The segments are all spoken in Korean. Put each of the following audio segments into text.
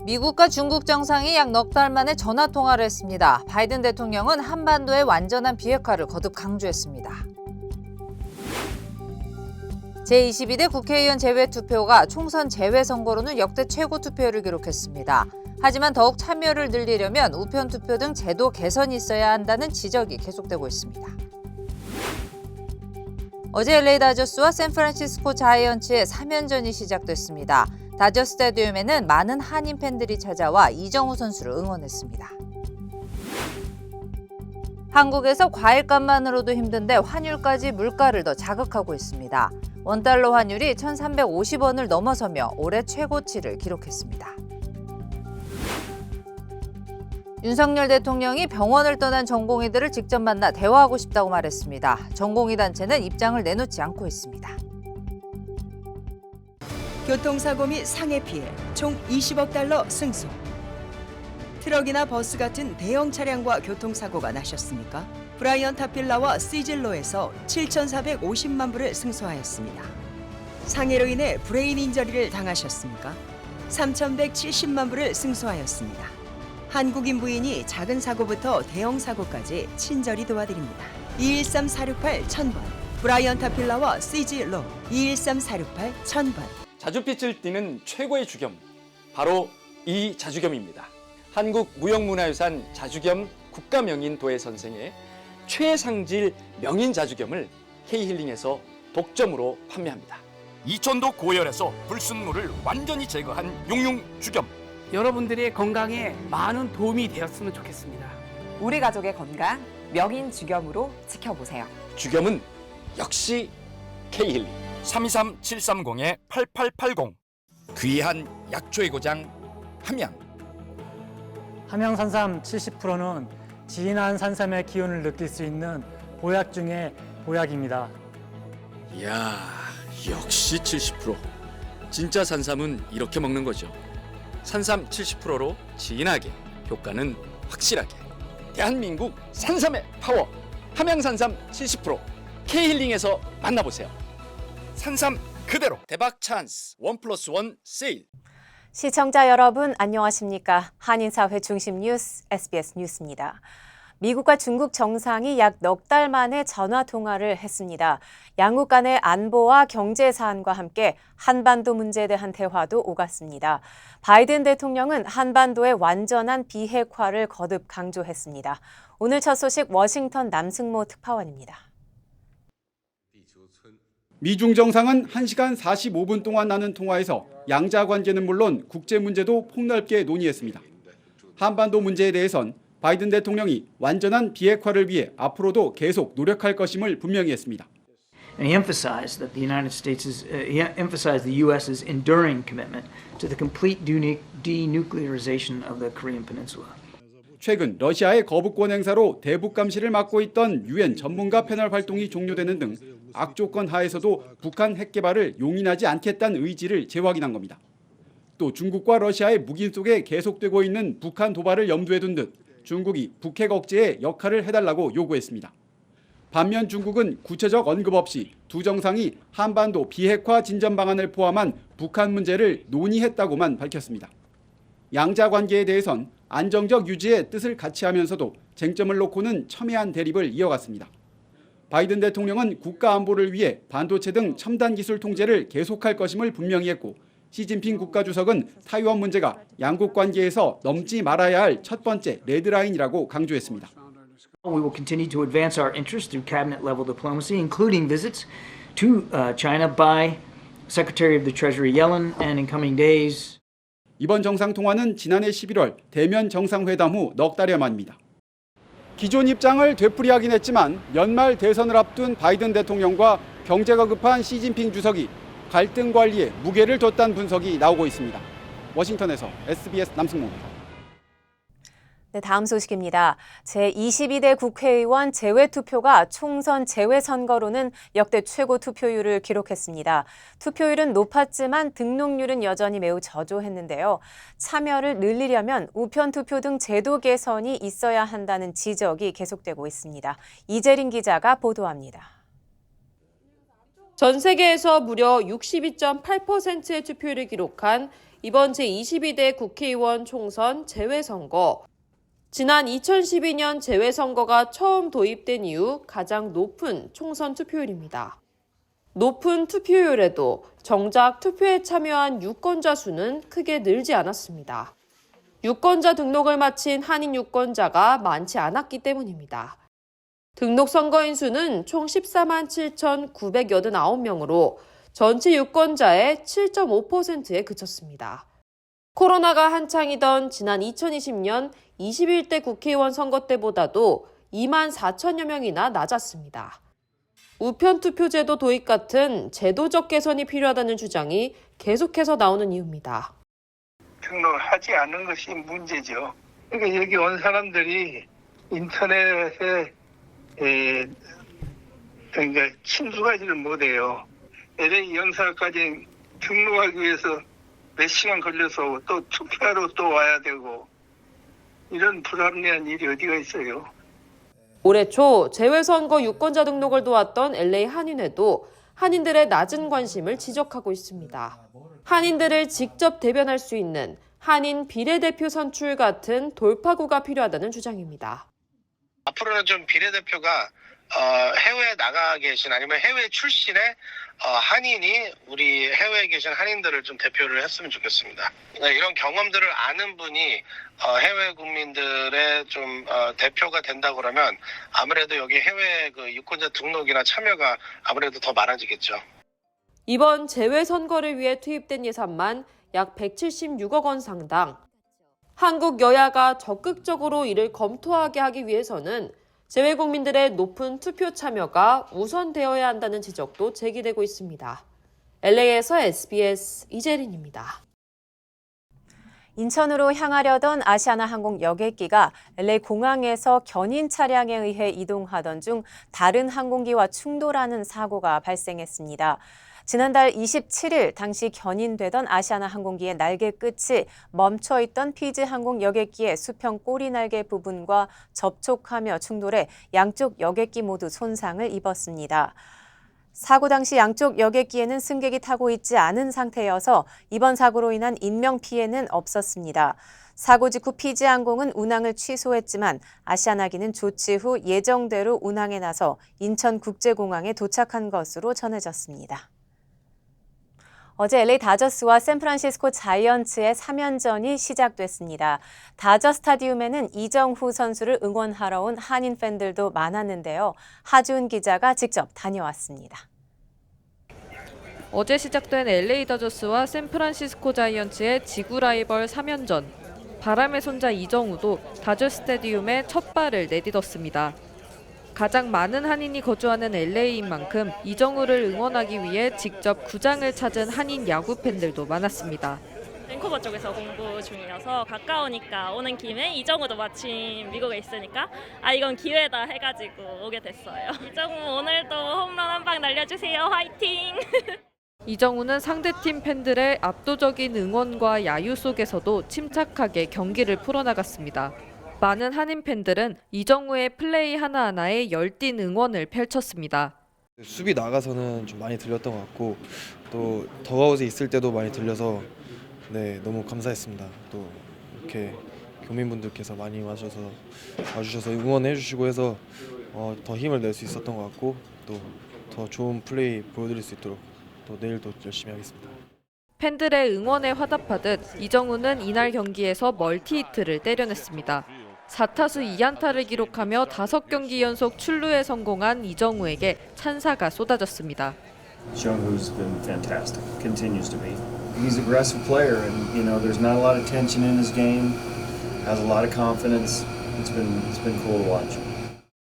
미국과 중국 정상이 약 넉 달 만에 전화 통화를 했습니다. 바이든 대통령은 한반도의 완전한 비핵화를 거듭 강조했습니다. 제22대 국회의원 제외 투표가 총선 제외 선거로는 역대 최고 투표율을 기록했습니다. 하지만 더욱 참여를 늘리려면 우편 투표 등 제도 개선이 있어야 한다는 지적이 계속되고 있습니다. 어제 LA 다저스와 샌프란시스코 자이언츠의 3연전이 시작됐습니다. 다저 스타디움에는 많은 한인 팬들이 찾아와 이정우 선수를 응원했습니다. 한국에서 과일값만으로도 힘든데 환율까지 물가를 더 자극하고 있습니다. 원달러 환율이 1,350원을 넘어서며 올해 최고치를 기록했습니다. 윤석열 대통령이 병원을 떠난 전공의들을 직접 만나 대화하고 싶다고 말했습니다. 전공의 단체는 입장을 내놓지 않고 있습니다. 교통사고 및 상해 피해 총 20억 달러 승소. 트럭이나 버스 같은 대형 차량과 교통사고가 나셨습니까? 브라이언 타필라와 시즐로에서 7,450만 불을 승소하였습니다. 상해로 인해 브레인 인저리를 당하셨습니까? 3,170만 불을 승소하였습니다. 한국인 부인이 작은 사고부터 대형 사고까지 친절히 도와드립니다. 213-468-1000번 브라이언 타필라와 시즐로 213-468-1000번. 자주빛을 띠는 최고의 주겸, 바로 이 자주겸입니다. 한국무형문화유산 자주겸 국가명인 도예선생의 최상질 명인 자주겸을 K힐링에서 독점으로 판매합니다. 이천도 고열에서 불순물을 완전히 제거한 용융 주겸. 여러분들의 건강에 많은 도움이 되었으면 좋겠습니다. 우리 가족의 건강 명인 주겸으로 지켜보세요. 주겸은 역시 K힐링. 323-730-8880. 귀한 약초의 고장 함양. 함양 산삼 70%는 진한 산삼의 기운을 느낄 수 있는 보약 중에 보약입니다. 이야, 역시 70%. 진짜 산삼은 이렇게 먹는 거죠. 산삼 70%로 진하게, 효과는 확실하게. 대한민국 산삼의 파워. 함양산삼 70%. K힐링에서 만나보세요. 산삼 그대로. 대박 찬스 1+1 세일. 시청자 여러분 안녕하십니까? 한인사회 중심 뉴스 SBS 뉴스입니다. 미국과 중국 정상이 약 넉 달 만에 전화 통화를 했습니다. 양국 간의 안보와 경제 사안과 함께 한반도 문제에 대한 대화도 오갔습니다. 바이든 대통령은 한반도의 완전한 비핵화를 거듭 강조했습니다. 오늘 첫 소식 워싱턴 남승모 특파원입니다. 미중 정상은 1시간 45분 동안 나눈 통화에서 양자 관계는 물론 국제 문제도 폭넓게 논의했습니다. 한반도 문제에 대해선 바이든 대통령이 완전한 비핵화를 위해 앞으로도 계속 노력할 것임을 분명히 했습니다. And he emphasized that the United States emphasized the U.S.'s enduring commitment to the complete denuclearization of the Korean Peninsula. 최근 러시아의 거부권 행사로 대북 감시를 맡고 있던 유엔 전문가 패널 활동이 종료되는 등 악조건 하에서도 북한 핵 개발을 용인하지 않겠다는 의지를 재확인한 겁니다. 또 중국과 러시아의 묵인 속에 계속되고 있는 북한 도발을 염두에 둔 듯 중국이 북핵 억제에 역할을 해달라고 요구했습니다. 반면 중국은 구체적 언급 없이 두 정상이 한반도 비핵화 진전 방안을 포함한 북한 문제를 논의했다고만 밝혔습니다. 양자 관계에 대해선 안정적 유지의 뜻을 같이 하면서도 쟁점을 놓고는 첨예한 대립을 이어갔습니다. 바이든 대통령은 국가 안보를 위해 반도체 등 첨단 기술 통제를 계속할 것임을 분명히 했고 시진핑 국가주석은 타이완 문제가 양국 관계에서 넘지 말아야 할 첫 번째 레드라인이라고 강조했습니다. We will continue to advance our interests through cabinet-level diplomacy, including visits to China by Secretary of the Treasury Yellen and in coming days. 이번 정상통화는 지난해 11월 대면 정상회담 후 넉 달여 만입니다. 기존 입장을 되풀이하긴 했지만 연말 대선을 앞둔 바이든 대통령과 경제가 급한 시진핑 주석이 갈등 관리에 무게를 뒀다는 분석이 나오고 있습니다. 워싱턴에서 SBS 남승모입니다. 네, 다음 소식입니다. 제22대 국회의원 재외투표가 총선 재외선거로는 역대 최고 투표율을 기록했습니다. 투표율은 높았지만 등록률은 여전히 매우 저조했는데요. 참여를 늘리려면 우편투표 등 제도 개선이 있어야 한다는 지적이 계속되고 있습니다. 이재린 기자가 보도합니다. 전 세계에서 무려 62.8%의 투표율을 기록한 이번 제22대 국회의원 총선 재외선거. 지난 2012년 재외선거가 처음 도입된 이후 가장 높은 총선 투표율입니다. 높은 투표율에도 정작 투표에 참여한 유권자 수는 크게 늘지 않았습니다. 유권자 등록을 마친 한인 유권자가 많지 않았기 때문입니다. 등록 선거인 수는 총 14만 7,989명으로 전체 유권자의 7.5%에 그쳤습니다. 코로나가 한창이던 지난 2020년 21대 국회의원 선거 때보다도 2만 4천여 명이나 낮았습니다. 우편투표제도 도입 같은 제도적 개선이 필요하다는 주장이 계속해서 나오는 이유입니다. 등록을 하지 않은 것이 문제죠. 그러니까 여기 온 사람들이 인터넷에 그러니까 침수하지를 못해요. LA 영사까지 등록하기 위해서 몇 시간 걸려서 또 투표하러 또 와야 되고 이런 불합리한 일이 어디가 있어요. 올해 초 재외선거 유권자 등록을 도왔던 LA 한인회도 한인들의 낮은 관심을 지적하고 있습니다. 한인들을 직접 대변할 수 있는 한인 비례대표 선출 같은 돌파구가 필요하다는 주장입니다. 앞으로는 좀 비례대표가 해외에 나가 계신 아니면 해외 출신의 한인이 우리 해외에 계신 한인들을 좀 대표를 했으면 좋겠습니다. 이런 경험들을 아는 분이 해외 국민들의 좀 대표가 된다고 그러면 아무래도 여기 해외 그 유권자 등록이나 참여가 아무래도 더 많아지겠죠. 이번 재외선거를 위해 투입된 예산만 약 176억 원 상당. 한국 여야가 적극적으로 이를 검토하게 하기 위해서는 재외 국민들의 높은 투표 참여가 우선되어야 한다는 지적도 제기되고 있습니다. LA에서 SBS 이재린입니다. 인천으로 향하려던 아시아나항공 여객기가 LA 공항에서 견인 차량에 의해 이동하던 중 다른 항공기와 충돌하는 사고가 발생했습니다. 지난달 27일 당시 견인되던 아시아나항공기의 날개 끝이 멈춰있던 피지항공 여객기의 수평 꼬리 날개 부분과 접촉하며 충돌해 양쪽 여객기 모두 손상을 입었습니다. 사고 당시 양쪽 여객기에는 승객이 타고 있지 않은 상태여서 이번 사고로 인한 인명피해는 없었습니다. 사고 직후 피지항공은 운항을 취소했지만 아시아나기는 조치 후 예정대로 운항에 나서 인천국제공항에 도착한 것으로 전해졌습니다. 어제 LA 다저스와 샌프란시스코 자이언츠의 3연전이 시작됐습니다. 다저 스타디움에는 이정후 선수를 응원하러 온 한인 팬들도 많았는데요. 하주은 기자가 직접 다녀왔습니다. 어제 시작된 LA 다저스와 샌프란시스코 자이언츠의 지구 라이벌 3연전. 바람의 손자 이정우도 다저 스타디움에 첫 발을 내딛었습니다. 가장 많은 한인이 거주하는 LA인 만큼 이정우를 응원하기 위해 직접 구장을 찾은 한인 야구 팬들도 많았습니다. 밴쿠버 쪽에서 공부 중이어서 가까우니까 오는 김에 이정우도 마침 미국에 있으니까 이건 기회다 해가지고 오게 됐어요. 이정우 오늘도 홈런 한 방 날려주세요. 화이팅! 이정우는 상대팀 팬들의 압도적인 응원과 야유 속에서도 침착하게 경기를 풀어나갔습니다. 많은 한인 팬들은 이정우의 플레이 하나하나에 열띤 응원을 펼쳤습니다. 수비 나가서는 좀 많이 들렸던 것 같고 또 더가웃에 있을 때도 많이 들려서 너무 감사했습니다. 또 이렇게 교민분들께서 많이 와주셔서 응원해 주시고 해서 더 힘을 낼 수 있었던 것 같고 또 더 좋은 플레이 보여드릴 수 있도록 또 내일도 열심히 하겠습니다. 팬들의 응원에 화답하듯 이정우는 이날 경기에서 멀티히트를 때려냈습니다. 4타수 2안타를 기록하며 5경기 연속 출루에 성공한 이정우에게 찬사가 쏟아졌습니다. Jungwoo's been fantastic. Continues to be. He's an aggressive player, and there's not a lot of tension in his game. Has a lot of confidence. It's been cool to watch.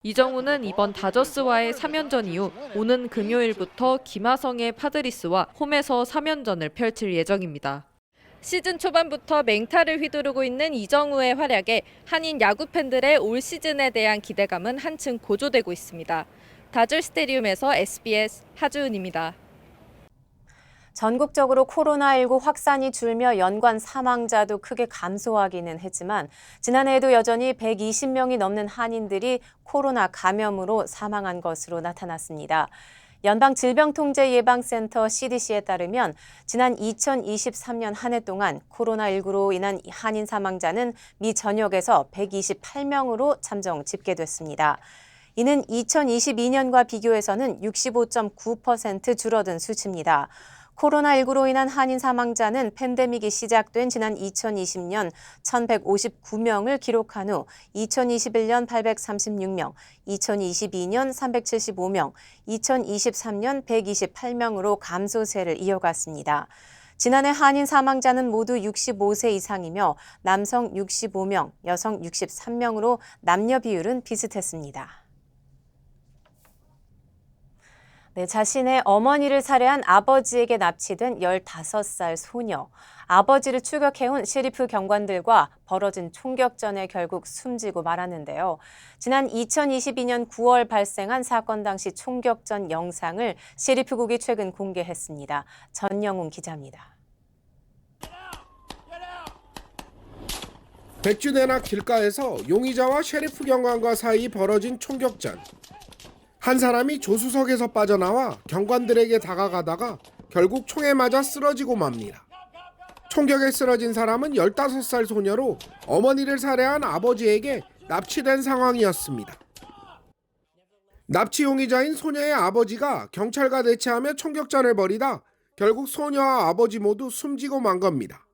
이정우는 이번 다저스와의 3연전 이후 오는 금요일부터 김하성의 파드리스와 홈에서 3연전을 펼칠 예정입니다. 시즌 초반부터 맹타를 휘두르고 있는 이정우의 활약에 한인 야구 팬들의 올 시즌에 대한 기대감은 한층 고조되고 있습니다. 다저 스타디움에서 SBS 하주은입니다. 전국적으로 코로나19 확산이 줄며 연관 사망자도 크게 감소하기는 했지만 지난해에도 여전히 120명이 넘는 한인들이 코로나 감염으로 사망한 것으로 나타났습니다. 연방질병통제예방센터 CDC에 따르면 지난 2023년 한 해 동안 코로나19로 인한 한인 사망자는 미 전역에서 128명으로 잠정 집계됐습니다. 이는 2022년과 비교해서는 65.9% 줄어든 수치입니다. 코로나19로 인한 한인 사망자는 팬데믹이 시작된 지난 2020년 1,159명을 기록한 후 2021년 836명, 2022년 375명, 2023년 128명으로 감소세를 이어갔습니다. 지난해 한인 사망자는 모두 65세 이상이며 남성 65명, 여성 63명으로 남녀 비율은 비슷했습니다. 네, 자신의 어머니를 살해한 아버지에게 납치된 15살 소녀. 아버지를 추격해온 시리프 경관들과 벌어진 총격전에 결국 숨지고 말았는데요. 지난 2022년 9월 발생한 사건 당시 총격전 영상을 시리프국이 최근 공개했습니다. 전영웅 기자입니다. 백주대나 길가에서 용의자와 셰리프 경관과 사이 벌어진 총격전. 한 사람이 조수석에서 빠져나와 경관들에게 다가가다가 결국 총에 맞아 쓰러지고 맙니다. 총격에 쓰러진 사람은 15살 소녀로 어머니를 살해한 아버지에게 납치된 상황이었습니다. 납치 용의자인 소녀의 아버지가 경찰과 대치하며 총격전을 벌이다 결국 소녀와 아버지 모두 숨지고 만 겁니다.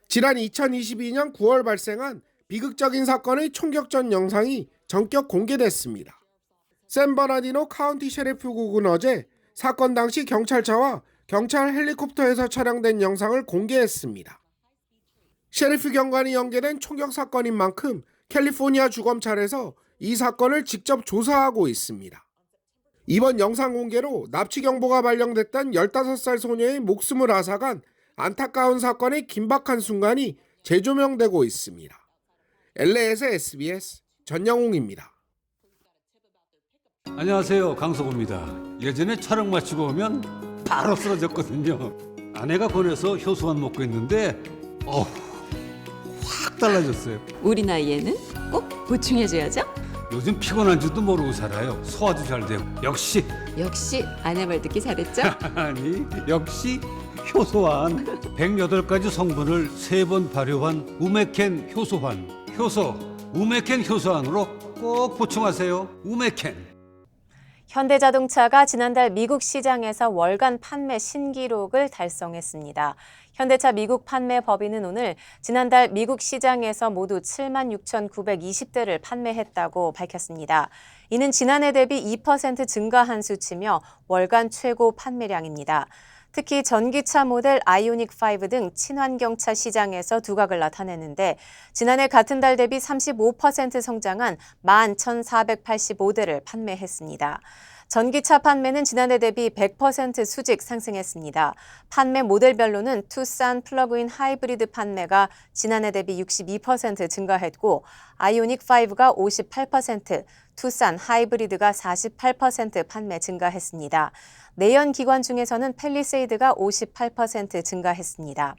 지난 2022년 9월 발생한 비극적인 사건의 총격전 영상이 전격 공개됐습니다. 샌버나디노 카운티 셰리프국은 어제 사건 당시 경찰차와 경찰 헬리콥터에서 촬영된 영상을 공개했습니다. 셰리프 경관이 연계된 총격 사건인 만큼 캘리포니아 주검찰에서 이 사건을 직접 조사하고 있습니다. 이번 영상 공개로 납치 경보가 발령됐던 15살 소녀의 목숨을 앗아간 안타까운 사건의 긴박한 순간이 재조명되고 있습니다. LA에서 SBS 전영웅입니다. 안녕하세요, 강석호입니다. 예전에 촬영 마치고 오면 바로 쓰러졌거든요. 아내가 권해서 효소만 먹고 있는데 확 달라졌어요. 우리 나이에는 꼭 보충해줘야죠. 요즘 피곤한 줄도 모르고 살아요. 소화도 잘 되고. 역시 아내 말 듣기 잘했죠? 아니, 역시 효소환. 108가지 성분을 3번 발효한 우메켄 효소환. 효소 우메켄 효소환으로 꼭 보충하세요. 우메켄. 현대자동차가 지난달 미국 시장에서 월간 판매 신기록을 달성했습니다. 현대차 미국 판매 법인은 오늘 지난달 미국 시장에서 모두 76,920대를 판매했다고 밝혔습니다. 이는 지난해 대비 2% 증가한 수치며 월간 최고 판매량입니다. 특히 전기차 모델 아이오닉 5 등 친환경차 시장에서 두각을 나타냈는데 지난해 같은 달 대비 35% 성장한 11,485대를 판매했습니다. 전기차 판매는 지난해 대비 100% 수직 상승했습니다. 판매 모델별로는 투싼 플러그인 하이브리드 판매가 지난해 대비 62% 증가했고 아이오닉 5가 58%, 투싼 하이브리드가 48% 판매 증가했습니다. 내연 기관 중에서는 팰리세이드가 58% 증가했습니다.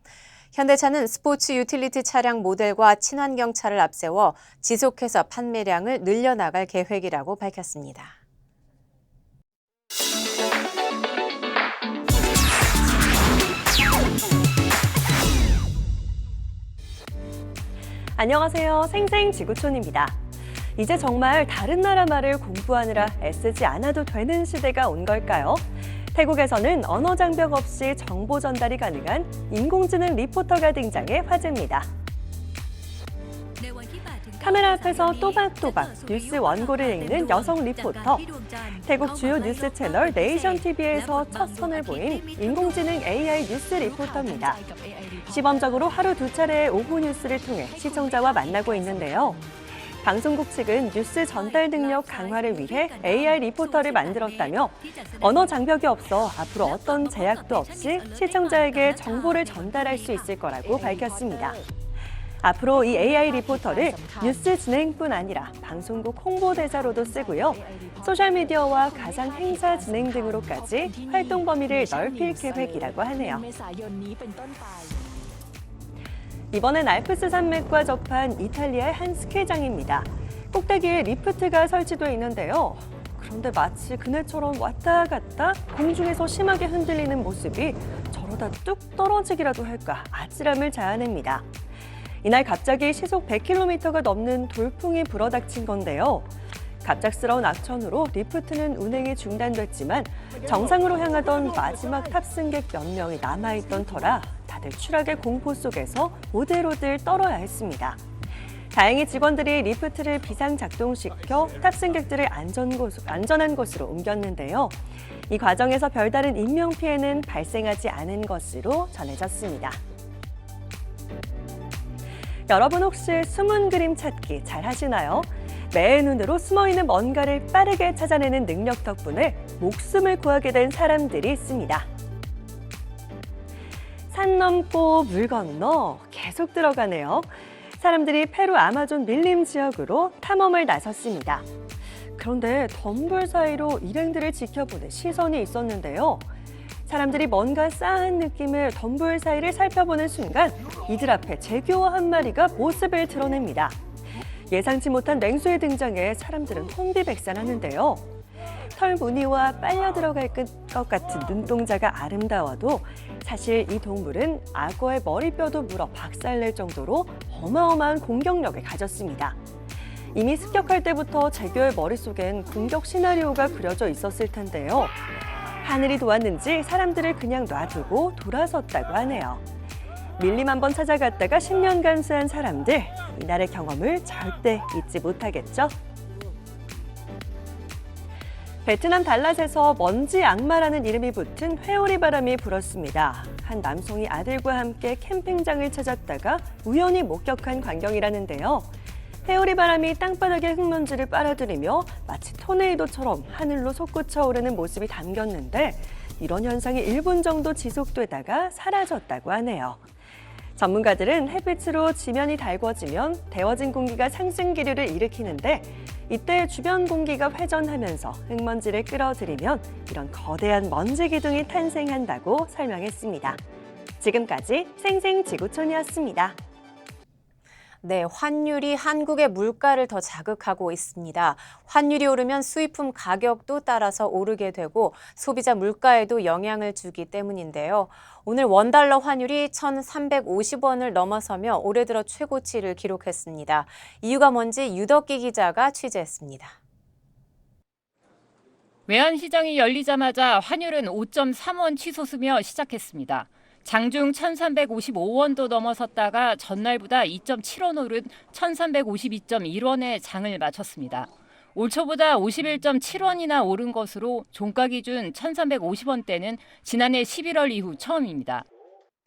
현대차는 스포츠 유틸리티 차량 모델과 친환경차를 앞세워 지속해서 판매량을 늘려나갈 계획이라고 밝혔습니다. 안녕하세요. 생생지구촌입니다. 이제 정말 다른 나라 말을 공부하느라 애쓰지 않아도 되는 시대가 온 걸까요? 태국에서는 언어 장벽 없이 정보 전달이 가능한 인공지능 리포터가 등장해 화제입니다. 카메라 앞에서 또박또박 뉴스 원고를 읽는 여성 리포터. 태국 주요 뉴스 채널 네이션 TV에서 첫 선을 보인 인공지능 AI 뉴스 리포터입니다. 시범적으로 하루 2차례의 오후 뉴스를 통해 시청자와 만나고 있는데요. 방송국 측은 뉴스 전달 능력 강화를 위해 AI 리포터를 만들었다며 언어 장벽이 없어 앞으로 어떤 제약도 없이 시청자에게 정보를 전달할 수 있을 거라고 밝혔습니다. 앞으로 이 AI 리포터를 뉴스 진행뿐 아니라 방송국 홍보대사로도 쓰고요. 소셜미디어와 가상 행사 진행 등으로까지 활동 범위를 넓힐 계획이라고 하네요. 이번엔 알프스 산맥과 접한 이탈리아의 한 스키장입니다. 꼭대기에 리프트가 설치돼 있는데요. 그런데 마치 그네처럼 왔다 갔다 공중에서 심하게 흔들리는 모습이 저러다 뚝 떨어지기라도 할까 아찔함을 자아냅니다. 이날 갑자기 시속 100km가 넘는 돌풍이 불어닥친 건데요. 갑작스러운 악천후로 리프트는 운행이 중단됐지만 정상으로 향하던 마지막 탑승객 몇 명이 남아있던 터라 다들 추락의 공포 속에서 오들오들 떨어야 했습니다. 다행히 직원들이 리프트를 비상작동시켜 탑승객들을 안전한 곳으로 옮겼는데요. 이 과정에서 별다른 인명피해는 발생하지 않은 것으로 전해졌습니다. 여러분 혹시 숨은 그림 찾기 잘 하시나요? 매의 눈으로 숨어있는 뭔가를 빠르게 찾아내는 능력 덕분에 목숨을 구하게 된 사람들이 있습니다. 산 넘고 물 건너 계속 들어가네요. 사람들이 페루 아마존 밀림 지역으로 탐험을 나섰습니다. 그런데 덤불 사이로 일행들을 지켜보는 시선이 있었는데요. 사람들이 뭔가 싸한 느낌의 덤불 사이를 살펴보는 순간 이들 앞에 제규어 한 마리가 모습을 드러냅니다. 예상치 못한 맹수의 등장에 사람들은 혼비백산하는데요. 털 무늬와 빨려 들어갈 것 같은 눈동자가 아름다워도 사실 이 동물은 악어의 머리뼈도 물어 박살낼 정도로 어마어마한 공격력을 가졌습니다. 이미 습격할 때부터 제규어의 머릿속엔 공격 시나리오가 그려져 있었을 텐데요. 하늘이 도왔는지 사람들을 그냥 놔두고 돌아섰다고 하네요. 밀림 한번 찾아갔다가 10년 간수한 사람들, 이날의 경험을 절대 잊지 못하겠죠? 베트남 달랏에서 먼지 악마라는 이름이 붙은 회오리 바람이 불었습니다. 한 남성이 아들과 함께 캠핑장을 찾았다가 우연히 목격한 광경이라는데요. 회오리 바람이 땅바닥의 흙먼지를 빨아들이며 마치 토네이도처럼 하늘로 솟구쳐 오르는 모습이 담겼는데 이런 현상이 1분 정도 지속되다가 사라졌다고 하네요. 전문가들은 햇빛으로 지면이 달궈지면 데워진 공기가 상승 기류를 일으키는데 이때 주변 공기가 회전하면서 흙먼지를 끌어들이면 이런 거대한 먼지 기둥이 탄생한다고 설명했습니다. 지금까지 생생지구촌이었습니다. 네, 환율이 한국의 물가를 더 자극하고 있습니다. 환율이 오르면 수입품 가격도 따라서 오르게 되고 소비자 물가에도 영향을 주기 때문인데요. 오늘 원달러 환율이 1,350원을 넘어서며 올해 들어 최고치를 기록했습니다. 이유가 뭔지 유덕기 기자가 취재했습니다. 외환시장이 열리자마자 환율은 5.3원 치솟으며 시작했습니다. 장중 1,355원도 넘어섰다가 전날보다 2.7원 오른 1,352.1원에 장을 마쳤습니다. 올 초보다 51.7원이나 오른 것으로 종가 기준 1,350원대는 지난해 11월 이후 처음입니다.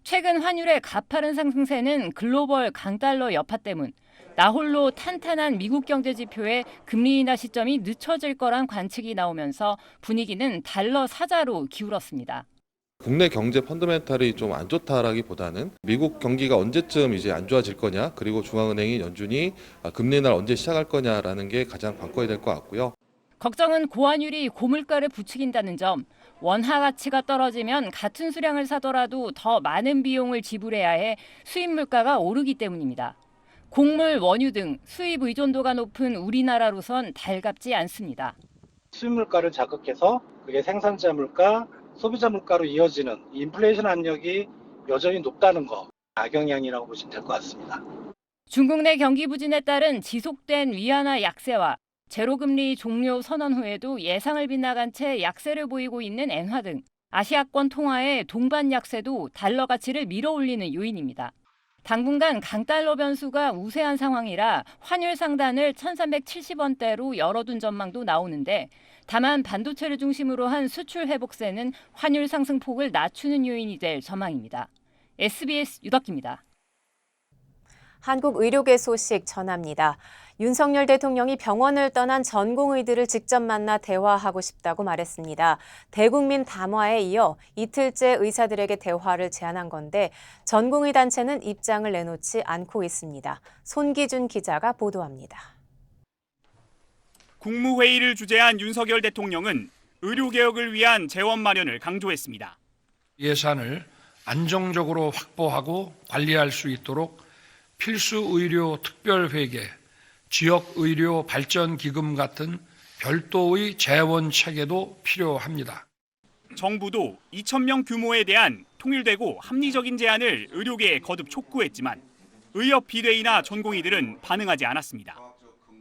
최근 환율의 가파른 상승세는 글로벌 강달러 여파 때문, 나홀로 탄탄한 미국 경제 지표에 금리 인하 시점이 늦춰질 거란 관측이 나오면서 분위기는 달러 사자로 기울었습니다. 국내 경제 펀더멘탈이 좀 안 좋다라기보다는 미국 경기가 언제쯤 이제 안 좋아질 거냐, 그리고 중앙은행이 연준이 금리 인하를 언제 시작할 거냐라는 게 가장 관건이 될 것 같고요. 걱정은 고환율이 고물가를 부추긴다는 점, 원화 가치가 떨어지면 같은 수량을 사더라도 더 많은 비용을 지불해야 해 수입 물가가 오르기 때문입니다. 곡물, 원유 등 수입 의존도가 높은 우리나라로선 달갑지 않습니다. 수입 물가를 자극해서 그게 생산자 물가, 소비자 물가로 이어지는 인플레이션 압력이 여전히 높다는 거, 악영향이라고 보시면 될 것 같습니다. 중국 내 경기 부진에 따른 지속된 위안화 약세와 제로금리 종료 선언 후에도 예상을 빗나간 채 약세를 보이고 있는 엔화 등 아시아권 통화의 동반 약세도 달러 가치를 밀어올리는 요인입니다. 당분간 강달러 변수가 우세한 상황이라 환율 상단을 1,370원대로 열어둔 전망도 나오는데 다만 반도체를 중심으로 한 수출 회복세는 환율 상승폭을 낮추는 요인이 될 전망입니다. SBS 유덕기입니다. 한국 의료계 소식 전합니다. 윤석열 대통령이 병원을 떠난 전공의들을 직접 만나 대화하고 싶다고 말했습니다. 대국민 담화에 이어 이틀째 의사들에게 대화를 제안한 건데 전공의 단체는 입장을 내놓지 않고 있습니다. 손기준 기자가 보도합니다. 국무회의를 주재한 윤석열 대통령은 의료개혁을 위한 재원 마련을 강조했습니다. 예산을 안정적으로 확보하고 관리할 수 있도록 필수 의료 특별회계, 지역의료 발전기금 같은 별도의 재원 체계도 필요합니다. 정부도 2,000명 규모에 대한 통일되고 합리적인 제안을 의료계에 거듭 촉구했지만 의협 비대위나 전공의들은 반응하지 않았습니다.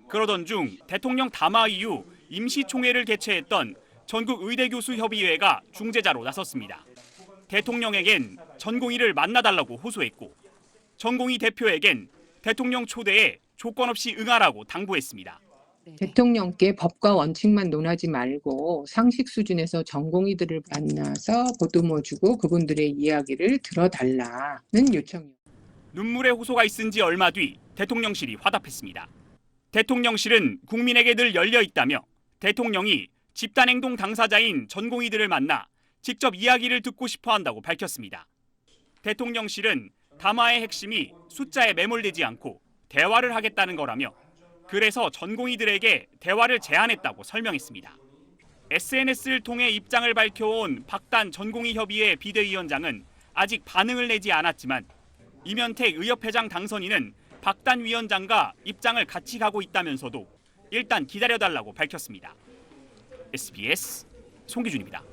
그러던 중 대통령 담화 이후 임시총회를 개최했던 전국의대교수협의회가 중재자로 나섰습니다. 대통령에겐 전공의를 만나달라고 호소했고 전공의 대표에겐 대통령 초대에 조건 없이 응하라고 당부했습니다. 대통령께 법과 원칙만 논하지 말고 상식 수준에서 전공의들을 만나서 보듬어주고 그분들의 이야기를 들어달라는 요청이요. 눈물의 호소가 있은 지 얼마 뒤 대통령실이 화답했습니다. 대통령실은 국민에게 늘 열려 있다며 대통령이 집단행동 당사자인 전공의들을 만나 직접 이야기를 듣고 싶어 한다고 밝혔습니다. 대통령실은 담화의 핵심이 숫자에 매몰되지 않고 대화를 하겠다는 거라며 그래서 전공의들에게 대화를 제안했다고 설명했습니다. SNS를 통해 입장을 밝혀온 박단 전공의협의회 비대위원장은 아직 반응을 내지 않았지만 이면택 의협회장 당선인은 박단 위원장과 입장을 같이 가고 있다면서도 일단 기다려달라고 밝혔습니다. SBS 송기준입니다.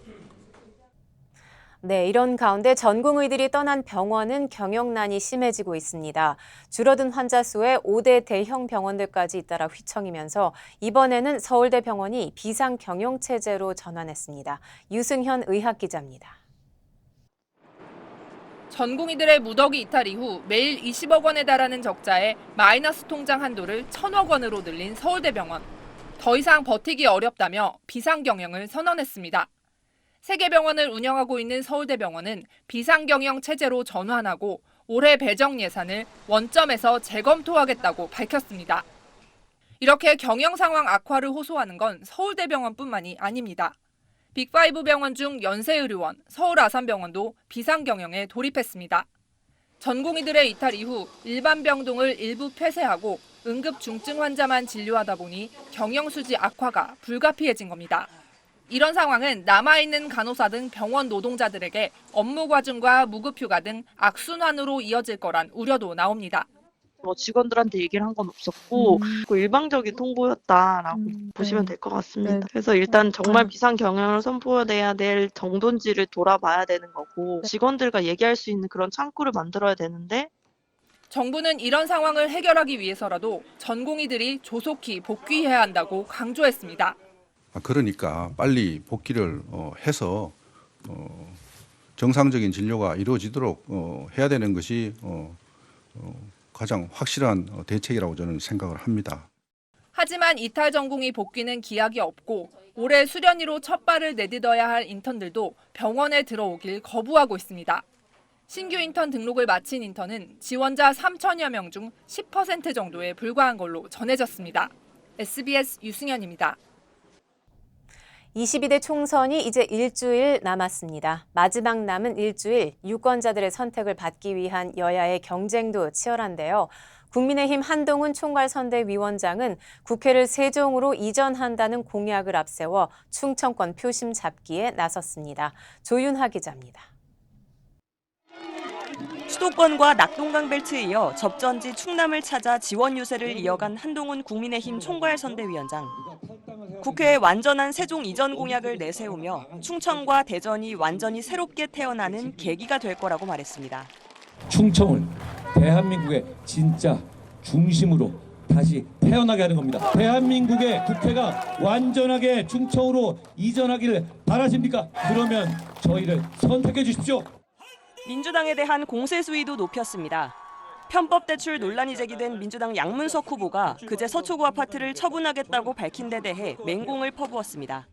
네, 이런 가운데 전공의들이 떠난 병원은 경영난이 심해지고 있습니다. 줄어든 환자 수에 5대 대형 병원들까지 잇따라 휘청이면서 이번에는 서울대병원이 비상 경영 체제로 전환했습니다. 유승현 의학기자입니다. 전공의들의 무더기 이탈 이후 매일 20억 원에 달하는 적자에 마이너스 통장 한도를 1,000억 원으로 늘린 서울대병원. 더 이상 버티기 어렵다며 비상 경영을 선언했습니다. 3개 병원을 운영하고 있는 서울대병원은 비상경영 체제로 전환하고 올해 배정 예산을 원점에서 재검토하겠다고 밝혔습니다. 이렇게 경영 상황 악화를 호소하는 건 서울대병원뿐만이 아닙니다. 빅5 병원 중 연세의료원, 서울아산병원도 비상경영에 돌입했습니다. 전공의들의 이탈 이후 일반 병동을 일부 폐쇄하고 응급 중증 환자만 진료하다 보니 경영수지 악화가 불가피해진 겁니다. 이런 상황은 남아있는 간호사 등 병원 노동자들에게 업무 과중과 무급휴가 등 악순환으로 이어질 거란 우려도 나옵니다. 직원들한테 얘기를 한 건 없었고 일방적인 통보였다라고 보시면 될 것 같습니다. 그래서 일단 정말 비상 경영을 선포해야 될 정돈지를 돌아봐야 되는 거고 직원들과 얘기할 수 있는 그런 창구를 만들어야 되는데 정부는 이런 상황을 해결하기 위해서라도 전공의들이 조속히 복귀해야 한다고 강조했습니다. 그러니까 빨리 복귀를 해서 정상적인 진료가 이루어지도록 해야 되는 것이 가장 확실한 대책이라고 저는 생각을 합니다. 하지만 이탈 전공의 복귀는 기약이 없고 올해 수련의로 첫 발을 내딛어야 할 인턴들도 병원에 들어오길 거부하고 있습니다. 신규 인턴 등록을 마친 인턴은 지원자 3천여 명 중 10% 정도에 불과한 걸로 전해졌습니다. SBS 유승현입니다. 22대 총선이 이제 일주일 남았습니다. 마지막 남은 일주일 유권자들의 선택을 받기 위한 여야의 경쟁도 치열한데요. 국민의힘 한동훈 총괄선대위원장은 국회를 세종으로 이전한다는 공약을 앞세워 충청권 표심 잡기에 나섰습니다. 조윤하 기자입니다. 수도권과 낙동강 벨트에 이어 접전지 충남을 찾아 지원 유세를 이어간 한동훈 국민의힘 총괄선대위원장. 국회에 완전한 세종 이전 공약을 내세우며 충청과 대전이 완전히 새롭게 태어나는 계기가 될 거라고 말했습니다. 충청을 대한민국의 진짜 중심으로 다시 태어나게 하는 겁니다. 대한민국의 국회가 완전하게 충청으로 이전하기를 바라십니까? 그러면 저희를 선택해 주십시오. 민주당에 대한 공세 수위도 높였습니다. 편법 대출 논란이 제기된 민주당 양문석 후보가 그제 서초구 아파트를 처분하겠다고 밝힌 데 대해 맹공을 퍼부었습니다.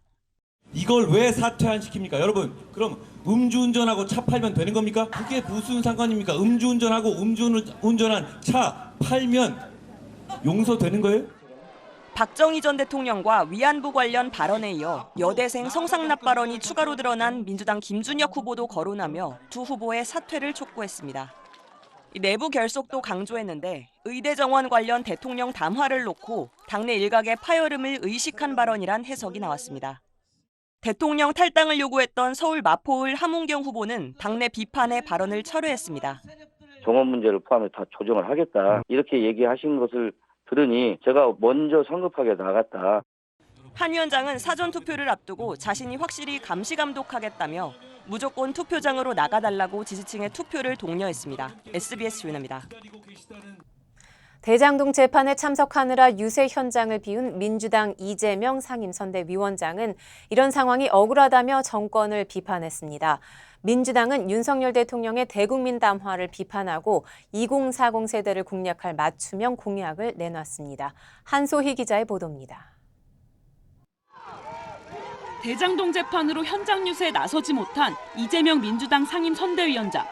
이걸 왜 사퇴 안 시킵니까? 여러분, 그럼 음주운전하고 차 팔면 되는 겁니까? 그게 무슨 상관입니까? 음주운전하고 음주운전한 차 팔면 용서되는 거예요? 박정희 전 대통령과 위안부 관련 발언에 이어 여대생 성상납 발언이 추가로 드러난 민주당 김준혁 후보도 거론하며 두 후보의 사퇴를 촉구했습니다. 내부 결속도 강조했는데 의대 정원 관련 대통령 담화를 놓고 당내 일각의 파열음을 의식한 발언이란 해석이 나왔습니다. 대통령 탈당을 요구했던 서울 마포을 함웅경 후보는 당내 비판의 발언을 철회했습니다. 정원 문제를 포함해 다 조정을 하겠다. 이렇게 얘기하신 것을 들으니 제가 먼저 성급하게 나갔다. 한 위원장은 사전투표를 앞두고 자신이 확실히 감시 감독하겠다며 무조건 투표장으로 나가달라고 지지층의 투표를 독려했습니다. SBS 조인아입니다. 대장동 재판에 참석하느라 유세 현장을 비운 민주당 이재명 상임선대위원장은 이런 상황이 억울하다며 정권을 비판했습니다. 민주당은 윤석열 대통령의 대국민 담화를 비판하고 2040 세대를 공략할 맞춤형 공약을 내놨습니다. 한소희 기자의 보도입니다. 대장동 재판으로 현장 유세에 나서지 못한 이재명 민주당 상임선대위원장.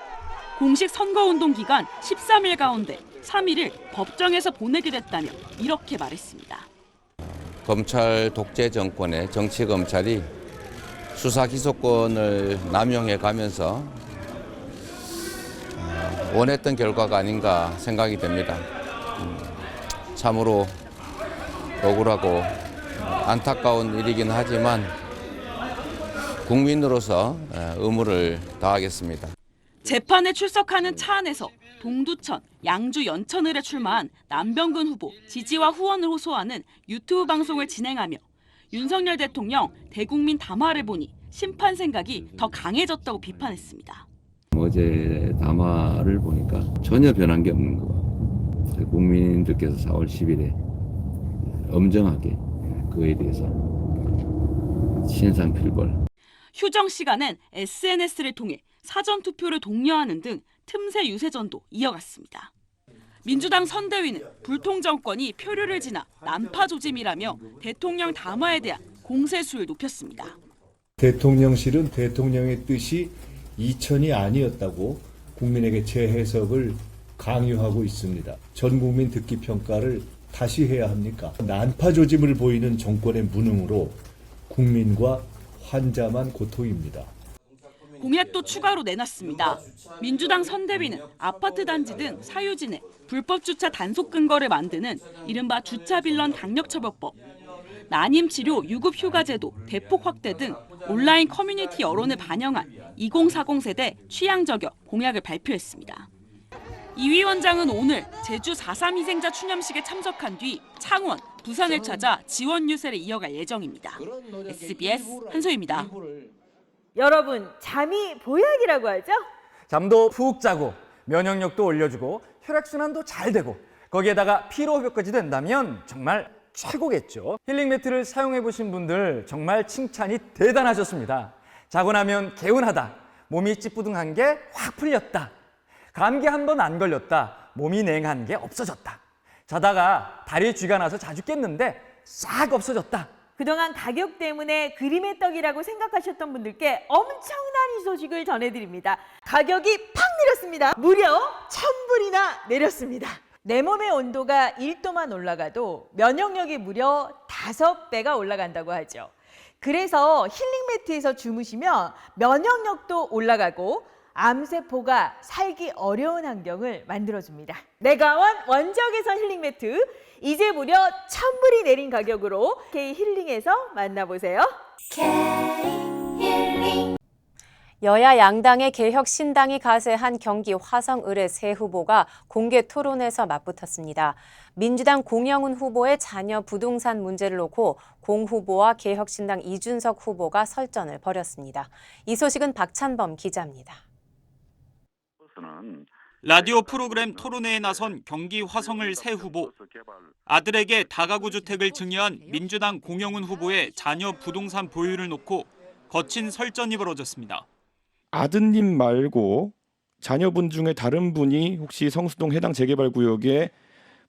공식 선거운동 기간 13일 가운데 3일을 법정에서 보내게 됐다며 이렇게 말했습니다. 검찰 독재 정권의 정치검찰이 수사 기소권을 남용해 가면서 원했던 결과가 아닌가 생각이 됩니다. 참으로 억울하고 안타까운 일이긴 하지만 국민으로서 의무를 다하겠습니다. 재판에 출석하는 차 안에서 동두천, 양주 연천을에 출마한 남병근 후보 지지와 후원을 호소하는 유튜브 방송을 진행하며 윤석열 대통령 대국민 담화를 보니 심판 생각이 더 강해졌다고 비판했습니다. 어제 담화를 보니까 전혀 변한 게 없는 거. 국민들께서 4월 10일에 엄정하게 그에 대해서 신상필벌. 휴정 시간엔 SNS를 통해 사전투표를 독려하는 등 틈새 유세전도 이어갔습니다. 민주당 선대위는 불통 정권이 표류를 지나 난파 조짐이라며 대통령 담화에 대한 공세수를 높였습니다. 대통령실은 대통령의 뜻이 이천이 아니었다고 국민에게 재해석을 강요하고 있습니다. 전 국민 듣기 평가를 다시 해야 합니까? 난파 조짐을 보이는 정권의 무능으로 국민과 환자만 고통입니다. 공약도 추가로 내놨습니다. 민주당 선대위는 아파트 단지 등 사유지내 불법 주차 단속 근거를 만드는 이른바 주차빌런 강력처벌법, 난임치료 유급휴가제도 대폭 확대 등 온라인 커뮤니티 여론을 반영한 2040 세대 취향 저격 공약을 발표했습니다. 이 위원장은 오늘 제주 4.3 희생자 추념식에 참석한 뒤 창원, 부산을 찾아 지원 유세를 이어갈 예정입니다. SBS 한소희입니다. 여러분, 잠이 보약이라고 하죠? 잠도 푹 자고 면역력도 올려주고 혈액순환도 잘 되고 거기에다가 피로회복까지 된다면 정말 최고겠죠. 힐링 매트를 사용해 보신 분들 정말 칭찬이 대단하셨습니다. 자고 나면 개운하다, 몸이 찌뿌둥한 게 확 풀렸다, 감기 한 번 안 걸렸다, 몸이 냉한 게 없어졌다, 자다가 다리에 쥐가 나서 자주 깼는데 싹 없어졌다. 그동안 가격 때문에 그림의 떡이라고 생각하셨던 분들께 엄청난 이 소식을 전해드립니다. 가격이 팍 내렸습니다. 무려 1000불이나 내렸습니다. 내 몸의 온도가 1도만 올라가도 면역력이 무려 5배가 올라간다고 하죠. 그래서 힐링 매트에서 주무시면 면역력도 올라가고 암세포가 살기 어려운 환경을 만들어줍니다. 내가원 원적외선 힐링 매트, 이제 무려 1000불이 내린 가격으로 K힐링에서 만나보세요. K힐링. 여야 양당의 개혁 신당이 가세한 경기 화성을의 새 후보가 공개 토론에서 맞붙었습니다. 민주당 공영훈 후보의 자녀 부동산 문제를 놓고 공 후보와 개혁 신당 이준석 후보가 설전을 벌였습니다. 이 소식은 박찬범 기자입니다. 라디오 프로그램 토론회에 나선 경기 화성을 새 후보. 아들에게 다가구 주택을 증여한 민주당 공영훈 후보의 자녀 부동산 보유를 놓고 거친 설전이 벌어졌습니다. 아드님 말고 자녀분 중에 다른 분이 혹시 성수동 해당 재개발 구역에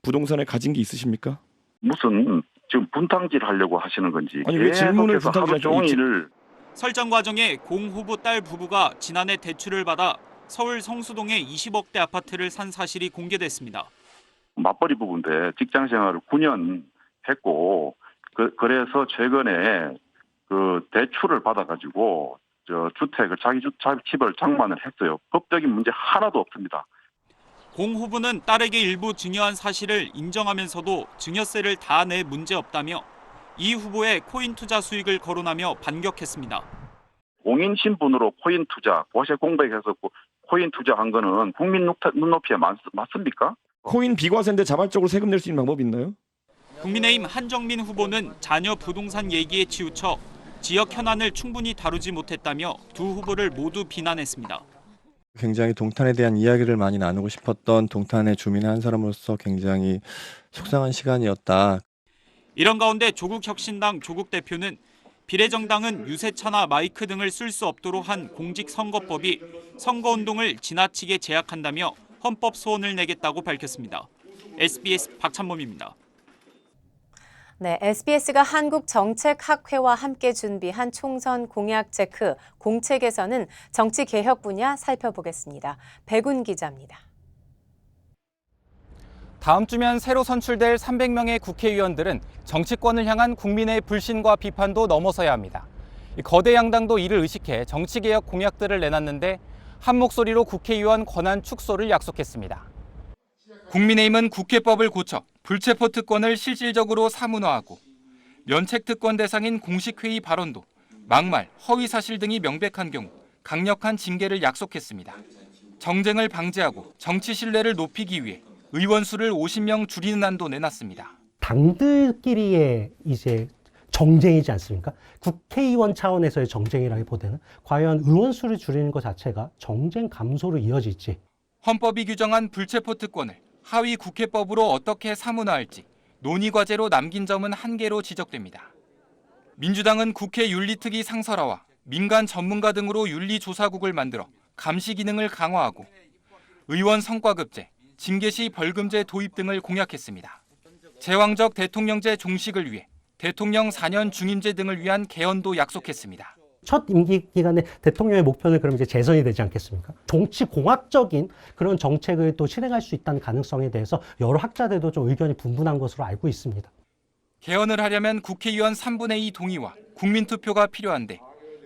부동산을 가진 게 있으십니까? 무슨 지금 분탕질 하려고 하시는 건지. 아니 왜 질문을 분탕질하시는 설전 과정에 공 후보 딸 부부가 지난해 대출을 받아 서울 성수동에 20억대 아파트를 산 사실이 공개됐습니다. 맞벌이 부부인데 직장 생활을 9년 했고 그래서 최근에 그 대출을 받아가지고 주택을 자기 집을 장만을 했어요. 법적인 문제 하나도 없습니다. 공 후보는 딸에게 일부 증여한 사실을 인정하면서도 증여세를 다 내 문제 없다며 이 후보의 코인 투자 수익을 거론하며 반격했습니다. 공인 신분으로 코인 투자, 보세 공백해서 코인 투자한 거는 국민 눈높이에 맞습니까? 코인 비과세인데 자발적으로 세금 낼 수 있는 방법이 있나요? 국민의힘 한정민 후보는 자녀 부동산 얘기에 치우쳐 지역 현안을 충분히 다루지 못했다며 두 후보를 모두 비난했습니다. 굉장히 동탄에 대한 이야기를 많이 나누고 싶었던 동탄의 주민의 한 사람으로서 굉장히 속상한 시간이었다. 이런 가운데 조국혁신당 조국 대표는 비례정당은 유세차나 마이크 등을 쓸 수 없도록 한 공직선거법이 선거운동을 지나치게 제약한다며 헌법 소원을 내겠다고 밝혔습니다. SBS 박찬범입니다. 네, SBS가 한국정책학회와 함께 준비한 총선 공약 체크, 공책에서는 정치 개혁 분야 살펴보겠습니다. 백운 기자입니다. 다음 주면 새로 선출될 300명의 국회의원들은 정치권을 향한 국민의 불신과 비판도 넘어서야 합니다. 거대 양당도 이를 의식해 정치개혁 공약들을 내놨는데 한 목소리로 국회의원 권한 축소를 약속했습니다. 국민의힘은 국회법을 고쳐 불체포 특권을 실질적으로 사문화하고 면책 특권 대상인 공식회의 발언도 막말, 허위 사실 등이 명백한 경우 강력한 징계를 약속했습니다. 정쟁을 방지하고 정치 신뢰를 높이기 위해 의원 수를 50명 줄이는 안도 내놨습니다. 당들끼리의 이제 정쟁이지 않습니까? 국회의원 차원에서의 정쟁이라기보다는 과연 의원 수를 줄이는 것 자체가 정쟁 감소로 이어질지. 헌법이 규정한 불체포 특권을 하위 국회법으로 어떻게 사문화할지 논의 과제로 남긴 점은 한계로 지적됩니다. 민주당은 국회 윤리특위 상설화와 민간 전문가 등으로 윤리조사국을 만들어 감시 기능을 강화하고 의원 성과급제, 징계 시 벌금제 도입 등을 공약했습니다. 제왕적 대통령제 종식을 위해 대통령 4년 중임제 등을 위한 개헌도 약속했습니다. 첫 임기 기간에 대통령의 목표는 그럼 이제 재선이 되지 않겠습니까? 정치 공학적인 그런 정책을 또 실행할 수 있다는 가능성에 대해서 여러 학자들도 좀 의견이 분분한 것으로 알고 있습니다. 개헌을 하려면 국회의원 3분의 2 동의와 국민투표가 필요한데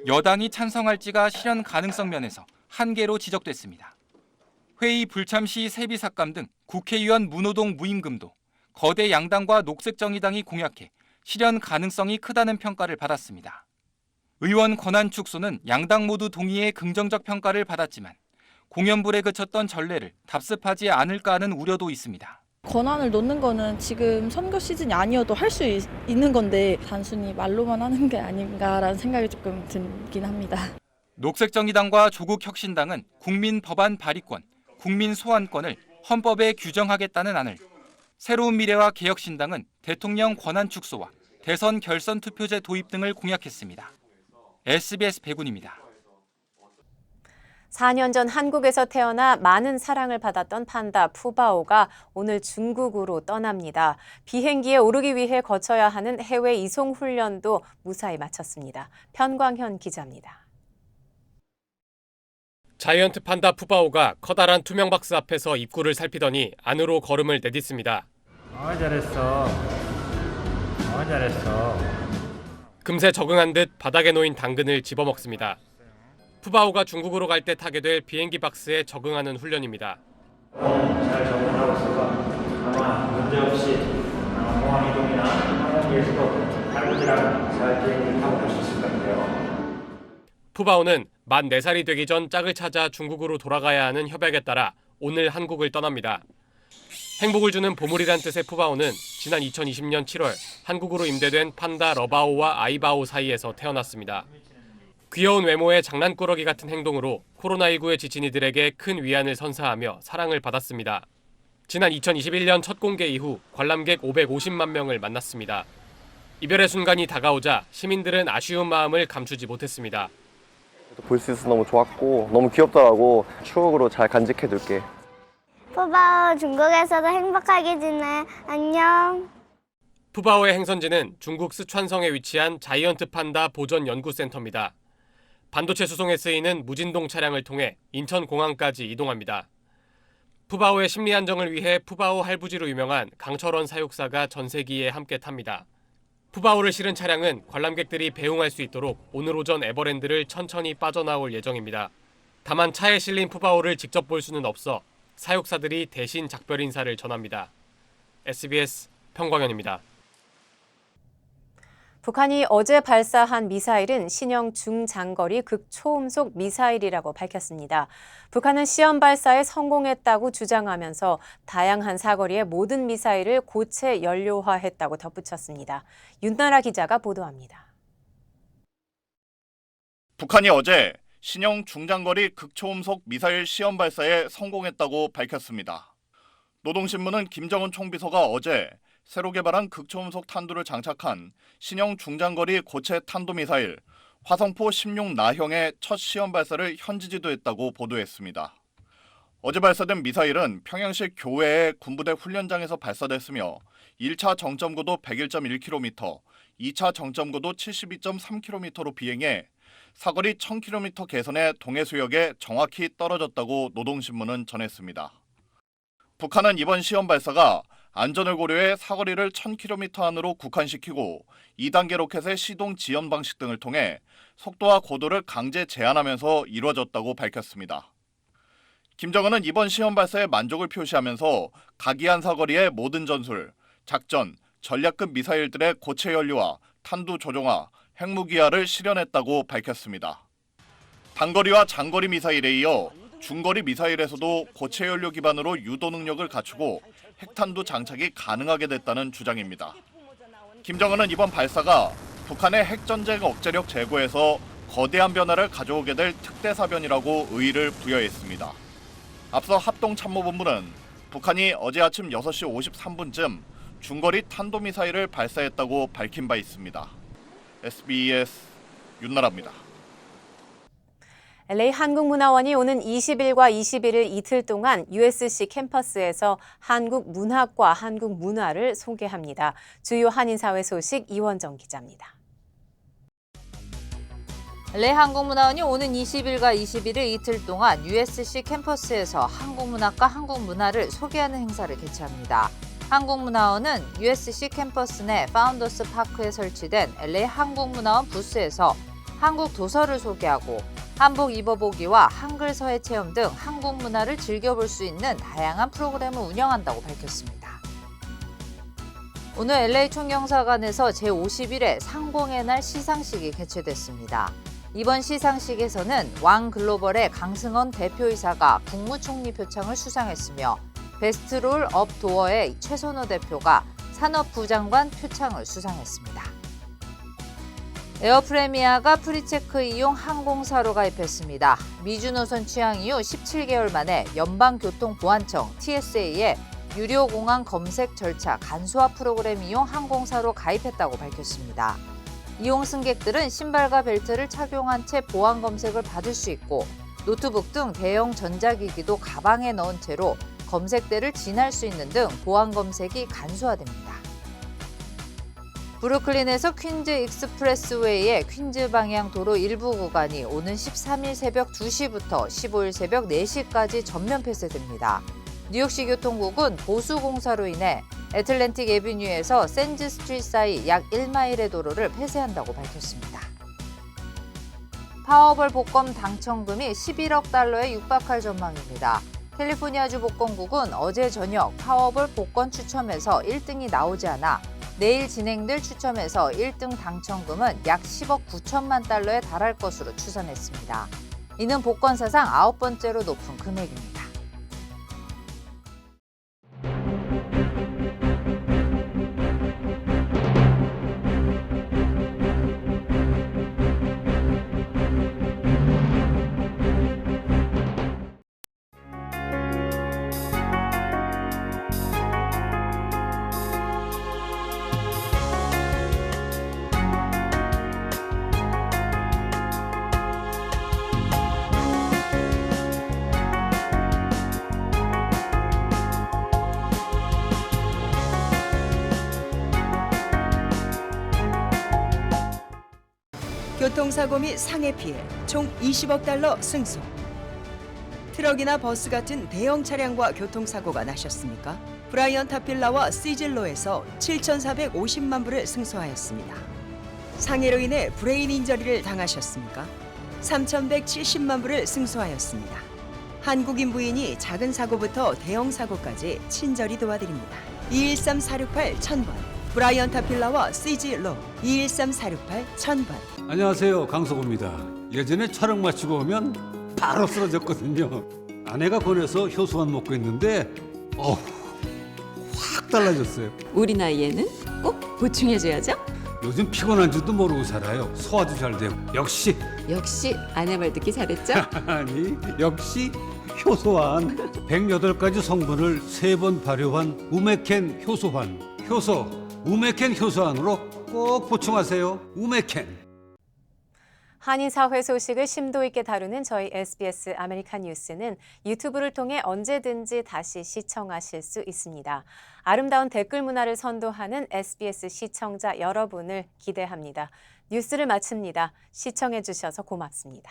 여당이 찬성할지가 실현 가능성 면에서 한계로 지적됐습니다. 회의 불참 시 세비 삭감 등 국회의원 무노동 무임금도 거대 양당과 녹색정의당이 공약해 실현 가능성이 크다는 평가를 받았습니다. 의원 권한 축소는 양당 모두 동의의 긍정적 평가를 받았지만 공연불에 그쳤던 전례를 답습하지 않을까 하는 우려도 있습니다. 권한을 놓는 거는 지금 선거 시즌이 아니어도 할 수 있는 건데 단순히 말로만 하는 게 아닌가라는 생각이 조금 들긴 합니다. 녹색정의당과 조국혁신당은 국민 법안 발의권, 국민 소환권을 헌법에 규정하겠다는 안을, 새로운 미래와 개혁신당은 대통령 권한 축소와 대선 결선 투표제 도입 등을 공약했습니다. SBS 백운입니다. 4년 전 한국에서 태어나 많은 사랑을 받았던 판다 푸바오가 오늘 중국으로 떠납니다. 비행기에 오르기 위해 거쳐야 하는 해외 이송 훈련도 무사히 마쳤습니다. 편광현 기자입니다. 자이언트 판다 푸바오가 커다란 투명 박스 앞에서 입구를 살피더니 안으로 걸음을 내딛습니다. 잘했어. 잘했어. 금세 적응한 듯 바닥에 놓인 당근을 집어먹습니다. 푸바오가 중국으로 갈 때 타게 될 비행기 박스에 적응하는 훈련입니다. 잘 적응하고 있어서 아마 문제없이 공항 이동이나 항공기에서도 할아버지랑 잘 비행기 타고 갈 수 있을 것 같아요. 푸바오는 만 4살이 되기 전 짝을 찾아 중국으로 돌아가야 하는 협약에 따라 오늘 한국을 떠납니다. 행복을 주는 보물이란 뜻의 푸바오는 지난 2020년 7월 한국으로 임대된 판다 러바오와 아이바오 사이에서 태어났습니다. 귀여운 외모에 장난꾸러기 같은 행동으로 코로나19에 지친 이들에게 큰 위안을 선사하며 사랑을 받았습니다. 지난 2021년 첫 공개 이후 관람객 550만 명을 만났습니다. 이별의 순간이 다가오자 시민들은 아쉬운 마음을 감추지 못했습니다. 볼 수 있어서 너무 좋았고 너무 귀엽더라고. 추억으로 잘 간직해둘게. 푸바오 중국에서도 행복하게 지내. 안녕. 푸바오의 행선지는 중국 스촨성에 위치한 자이언트 판다 보전 연구센터입니다. 반도체 수송에 쓰이는 무진동 차량을 통해 인천공항까지 이동합니다. 푸바오의 심리 안정을 위해 푸바오 할부지로 유명한 강철원 사육사가 전세기에 함께 탑니다. 푸바오를 실은 차량은 관람객들이 배웅할 수 있도록 오늘 오전 에버랜드를 천천히 빠져나올 예정입니다. 다만 차에 실린 푸바오를 직접 볼 수는 없어 사육사들이 대신 작별 인사를 전합니다. SBS 편광현입니다. 북한이 어제 발사한 미사일은 신형 중장거리 극초음속 미사일이라고 밝혔습니다. 북한은 시험 발사에 성공했다고 주장하면서 다양한 사거리의 모든 미사일을 고체 연료화했다고 덧붙였습니다. 윤나라 기자가 보도합니다. 북한이 어제 신형 중장거리 극초음속 미사일 시험 발사에 성공했다고 밝혔습니다. 노동신문은 김정은 총비서가 어제 새로 개발한 극초음속 탄두를 장착한 신형 중장거리 고체 탄도미사일 화성포 16 나형의 첫 시험 발사를 현지지도했다고 보도했습니다. 어제 발사된 미사일은 평양시 교외의 군부대 훈련장에서 발사됐으며 1차 정점고도 101.1km, 2차 정점고도 72.3km로 비행해 사거리 1000km 개선의 동해 수역에 정확히 떨어졌다고 노동신문은 전했습니다. 북한은 이번 시험 발사가 안전을 고려해 사거리를 1000km 안으로 국한시키고 2단계 로켓의 시동 지연 방식 등을 통해 속도와 고도를 강제 제한하면서 이루어졌다고 밝혔습니다. 김정은은 이번 시험 발사에 만족을 표시하면서 각이한 사거리의 모든 전술, 작전, 전략급 미사일들의 고체 연료화, 탄두 조종화, 핵무기화를 실현했다고 밝혔습니다. 단거리와 장거리 미사일에 이어 중거리 미사일에서도 고체 연료 기반으로 유도 능력을 갖추고 핵탄두 장착이 가능하게 됐다는 주장입니다. 김정은은 이번 발사가 북한의 핵전쟁 억제력 제고에서 거대한 변화를 가져오게 될 특대사변이라고 의의를 부여했습니다. 앞서 합동참모본부는 북한이 어제 아침 6시 53분쯤 중거리 탄도미사일을 발사했다고 밝힌 바 있습니다. SBS 윤나라입니다. LA 한국문화원이 오는 20일과 21일 이틀 동안 USC 캠퍼스에서 한국 문학과 한국 문화를 소개합니다. 주요 한인사회 소식 이원정 기자입니다. LA 한국문화원이 오는 20일과 21일 이틀 동안 USC 캠퍼스에서 한국문학과 한국문화를 소개하는 행사를 개최합니다. 한국문화원은 USC 캠퍼스 내 파운더스 파크에 설치된 LA 한국문화원 부스에서 한국 도서를 소개하고 한복 입어보기와 한글 서예 체험 등 한국 문화를 즐겨볼 수 있는 다양한 프로그램을 운영한다고 밝혔습니다. 오늘 LA 총영사관에서 제51회 상공의 날 시상식이 개최됐습니다. 이번 시상식에서는 왕 글로벌의 강승원 대표이사가 국무총리 표창을 수상했으며 베스트 롤 업 도어의 최선호 대표가 산업부장관 표창을 수상했습니다. 에어프레미아가 프리체크 이용 항공사로 가입했습니다. 미주노선 취항 이후 17개월 만에 연방교통보안청 TSA에 유료 공항 검색 절차 간소화 프로그램 이용 항공사로 가입했다고 밝혔습니다. 이용 승객들은 신발과 벨트를 착용한 채 보안 검색을 받을 수 있고 노트북 등 대형 전자기기도 가방에 넣은 채로 검색대를 지날 수 있는 등 보안 검색이 간소화됩니다. 브루클린에서 퀸즈 익스프레스웨이의 퀸즈 방향 도로 일부 구간이 오는 13일 새벽 2시부터 15일 새벽 4시까지 전면 폐쇄됩니다. 뉴욕시 교통국은 보수 공사로 인해 애틀랜틱 애비뉴에서 샌즈 스트리트 사이 약 1마일의 도로를 폐쇄한다고 밝혔습니다. 파워벌 복권 당첨금이 11억 달러에 육박할 전망입니다. 캘리포니아주 복권국은 어제 저녁 파워볼 복권 추첨에서 1등이 나오지 않아 내일 진행될 추첨에서 1등 당첨금은 약 10억 9천만 달러에 달할 것으로 추산했습니다. 이는 복권 사상 9번째로 높은 금액입니다. 교통사고 및 상해 피해 총 20억 달러 승소. 트럭이나 버스 같은 대형 차량과 교통사고가 나셨습니까? 브라이언 타필라와 시즐로에서 7,450만 불을 승소하였습니다. 상해로 인해 브레인 인저리를 당하셨습니까? 3,170만 불을 승소하였습니다. 한국인 부인이 작은 사고부터 대형 사고까지 친절히 도와드립니다. 213-468-1000번 브라이언 타필라와 CG 로 213468-1000번. 안녕하세요, 강석호입니다. 예전에 촬영 마치고 오면 바로 쓰러졌거든요. 아내가 권해서 효소만 먹고 있는데 확 달라졌어요. 우리 나이에는 꼭 보충해줘야죠. 요즘 피곤한 줄도 모르고 살아요. 소화도 잘 되고. 역시 아내 말 듣기 잘했죠? 아니, 역시 효소환. 108가지 성분을 3번 발효한 우메켄 효소환. 효소 우메켄 효소환으로 꼭 보충하세요. 우메켄. 한인 사회 소식을 심도 있게 다루는 저희 SBS 아메리칸 뉴스는 유튜브를 통해 언제든지 다시 시청하실 수 있습니다. 아름다운 댓글 문화를 선도하는 SBS 시청자 여러분을 기대합니다. 뉴스를 마칩니다. 시청해 주셔서 고맙습니다.